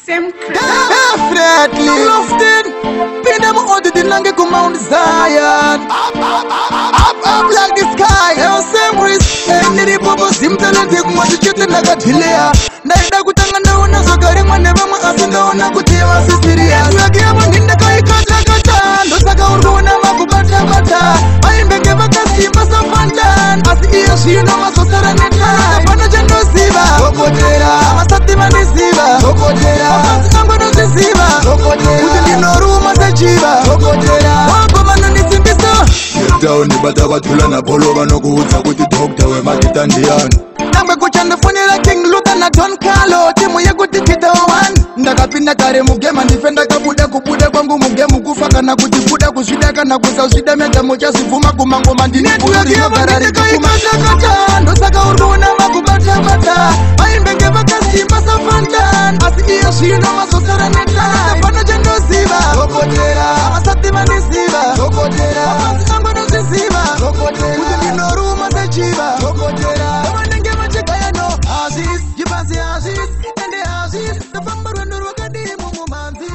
Definitely Lofted Pin them out the langue come Mount Zion Up like the sky Hell same Chris Any popo simtele Take my chute naga tilea Naida kutanga na una Sokari maneva ma asinda una kutiva Sisiria Tuagia mandinda kai kata kata Ndosaka uruna makubata bata Aimbeke baka simba safantan Asi iyo shino masosara neta Pano jendo siva Sokotera Masati manisiva Sokotera Masango no sisiva Sokotera Utili noruma sechiva Sokotera Wako mano nisimbisa Get down ni bata batula na polo Bano kuhuta kuti dokta we makita ndiyan Nangwe kuchanda funila King Luther na Don Carlo Timu ye kuti kita one Ndakapinda kare mugema Nifenda kabuda kubuda kwangu mugemu Kufaka na kutibuda kushida kana kusa ushida Meta mocha sifuma kumango mandini Kuhuri no karari kukuma kata Ndosaka uruna makubata bata Aimbeke baka simba safantan Asi iyo shino masosara neta Pano jendo siva Sokotera Masati manisiva Sokotera Masango no sisiva Sokotera Utili noruma sechiva Sokotera Wamanenge machekayano Aziz Jibansi Aziz Ende Aziz Nafamba rwendo rwakadi Mumu manzi